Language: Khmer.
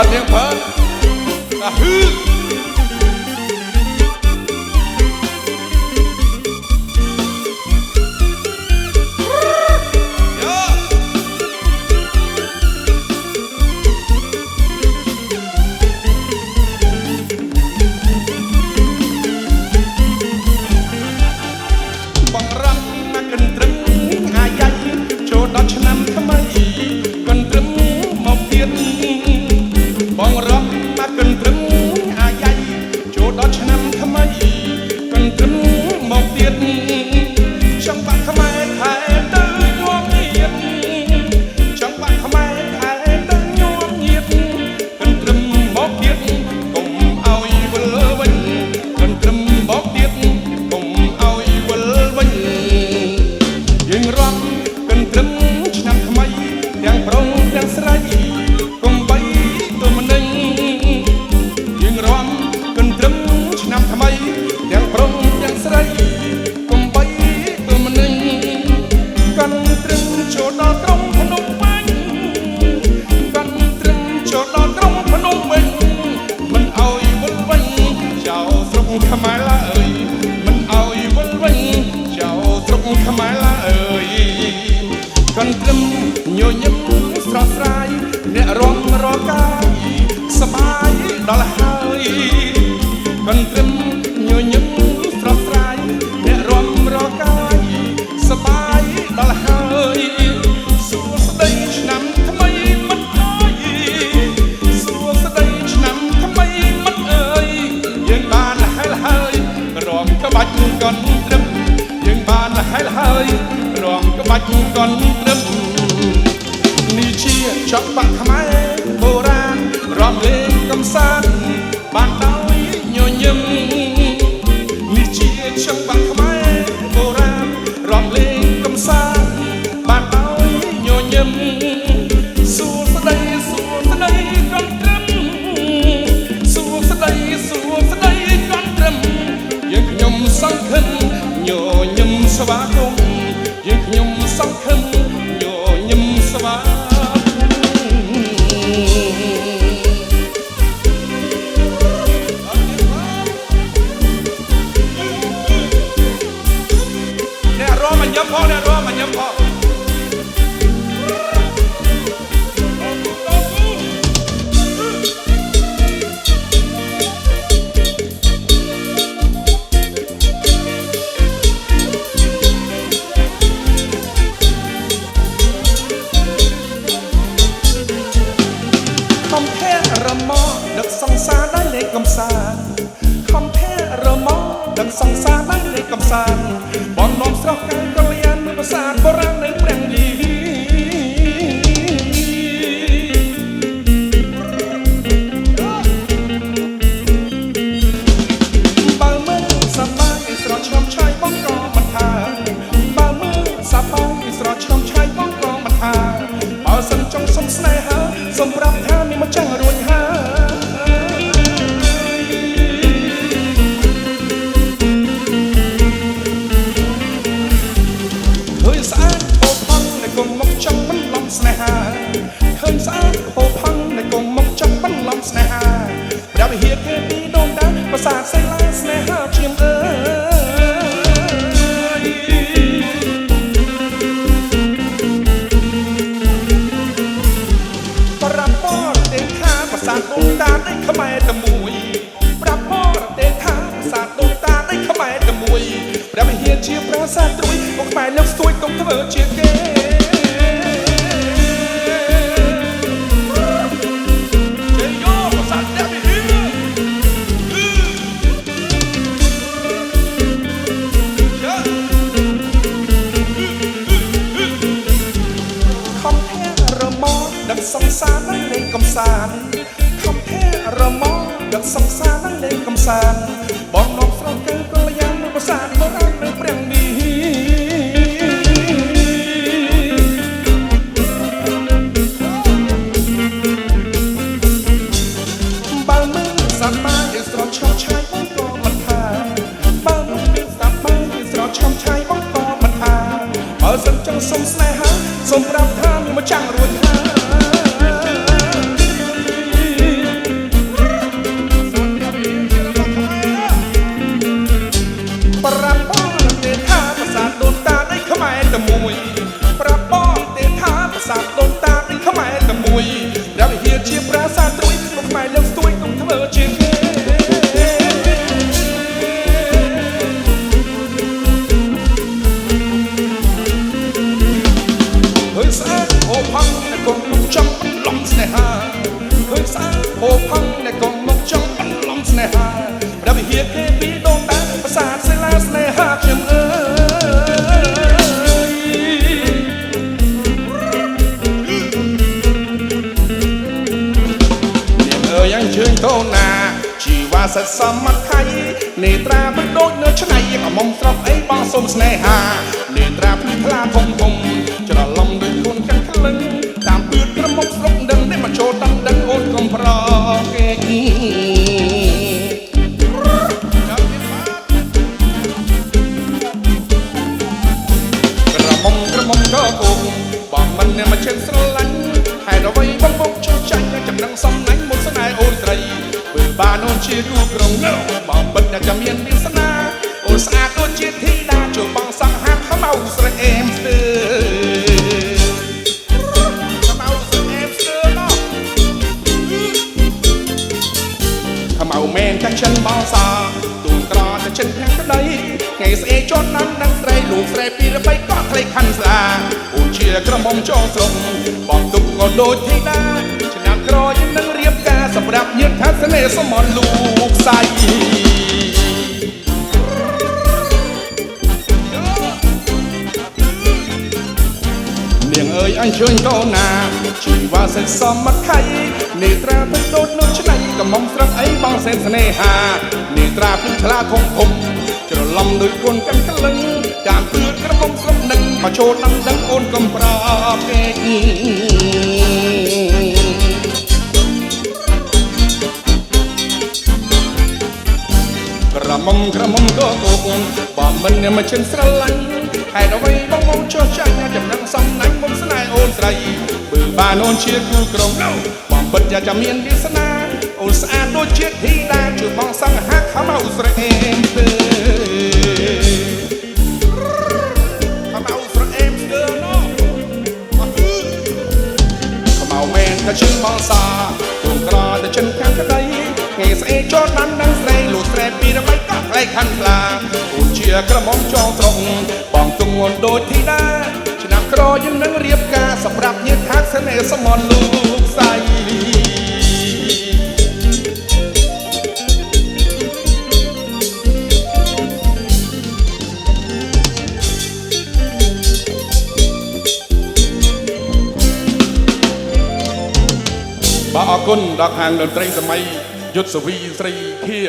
อดเดียงเพิ่นอะฮือกันตรึมโยยิ้มស្រស់ស្រាយអ្នករំរកាយសបាយដល់ហើយกันตรึមโยยิ้មស្រស់ស្រាយអ្នករំរកាយសបាយដល់ហើយសួស្ដីឆ្នាំថ្មីមិត្តអើយសួស្ដីឆ្នាំថ្មីមិត្តអើយយើងបានហើយរំក្បាច់កនត្រឹមយើងបានហើយរំក្បាច់កនត្រឹមនេះជាចង្វាក់ខ្មែរបុរាណរំលេងកំសាន្តបានដោយញញឹមនេះជាចង្វាក់ខ្មែរបុរាណរំលេងកំសាន្តបានដោយញញឹមសួស្ដីសួស្ដីកនត្រឹមសួស្ដីសួស្ដីកនត្រឹមយើងខ្ញុំសង្ឃឹមញញឹមស្វាគមន៍យើងខ្ញុំសង្ឃឹមញញឹមស្វាអ្នករមញឹមផងអ្នករមញឹមផងដឹកសង្សារដោយលេខកំសាន្តខំភែរមកដឹកសង្សារដោយលេខកំសាន្តបងនាំស្រស់កែកល្យានភាសាបុរាណនៅព្រះលីបើមើលសបាយស្រស់ឆ្លំឆាយបងក៏មិនថាបើមើលសបាយស្រស់ឆ្លំឆាយបងក៏មិនថាបើសិនចង់សុំស្នេហាសម្រាប់ថាមានមកចង់រួចហើយស្នេហាឃើញស្អាតហូរផឹងនៃកុំមកចង់បន្លំស្នេហាព្រះវិហារគេពីដូនតាប្រាសាទសេឡាស្នេហាឈាមអើយប្រាប់ពរទេថាប្រាសាទដូនតានៃខ្មែរតែមួយប្រាប់ពរទេថាប្រាសាទដូនតានៃខ្មែរតែមួយព្រះវិហារជាប្រាសាទត្រួយមកខ្មែរលើកស្ទួយកុំធ្វើជាគេដឹកសង្សារដោយលេខកំសាន្តខំភែរមកដឹកសង្សារដោយលេខកំសាន្តបងនាំស្រស់កែកល្យាននៅប្រាសាទបុរាណនៅព្រះលីបើមើលសបាយស្រស់ឆ្លំឆាយបងក៏មិនថាបើមើលសបាយស្រស់ឆ្លំឆាយបងក៏មិនថាបើសិនចង់សុំស្នេហាសម្រាប់ថាមានមកចាំងរួចហើយ សិទ្ធសមត្ថខៃនេត្រាមិនដូចនៅឆ្នៃក៏មុំស្រុកអីបងសុំស្នេហានេត្រាភ្លឺថ្លាធំធំច្រឡំដូចគុនកាន់ក្លឹងតាមពឿនក្រមុំស្រុកដឹងនេះមកចូលតំដឹងអូនកុំប្រគេក្រមុំក៏គុំបងមិនអ្នកមកជិះស្រឡាញ់ហើយអ្វីបងពុកចុះចាញ់ចំណឹងសំណាញ់មុនស្នេហ៍អូនស្រីបើបានអូនជាគូក្រុងបងបិទតែចាំមានវាសនាអូនស្អាតដូចជាធីតាជួយបងសង្ហាខ្មៅស្រែអេមស្ទើខ្មៅស្រែអេមស្ទើណោះខ្មៅមែនតែចិនបងសាទូនក្រតែចិនខាងក្ដីថ្ងៃស្អែកជន់ណាំនឹងស្រីលោកស្រីពីរបីក៏ថ្លេខខាន់ស្លាអូនជាក្រមុំចងស្រុងបងទុកក៏ដូចធីតាឆ្នាំក្រោយនឹងរៀបការសម្រាប់ញាតិថាស្នេហ៍សមនលោកស្រីនាងអើយអញ្ជើញកូនណាជីវ៉ាសិទ្ធសមត្ថខៃនេត្រាមិនដូចនោះឆ្នៃក៏មុំស្រុកអីបងសែនស្នេហានេត្រាភ្លឺថ្លាធំធំច្រឡំដូចគុនកាន់ក្លឹងតាមពឿនក្រមុំស្រុកនឹងមកចូលනම්ដឹងអូនកំប្រពេកក្រមុំក៏គោកបងមិនមកជិនស្រឡាញ់ហើយអ្វីបងមកចោះចាញ់ចំណឹងសំណាញ់មុំស្នេហ៍អូនស្រីបើបានអូនជាគូក្រុងបងបិទយ៉ាចាំមានវាសនាអូនស្អាតដូចជាធីតាជួយបងសង្ហាខ្មៅស្រែអេមស្ទើខ្មៅស្រែអេមស្ទើណោះខ្មៅមែនតែជិនបងសាទូនក្រតែចិនខាងក្ដីថ្ងៃស្អែកចោតបាននឹងស្រីលោកស្រីពីរបីក៏ថ្លៃខាន់ខ្លាអូនជាក្រមុំចងស្រុកបងទងន់ដូចធីតាឆ្នាំក្រោយនឹងរៀបការសម្រាប់ញាតិថាស្នេហ៍សមនលោកស្រីបាទអរគុណដល់ខាងតន្ត្រីសម័យយុទ្ធសវីស្រីឃា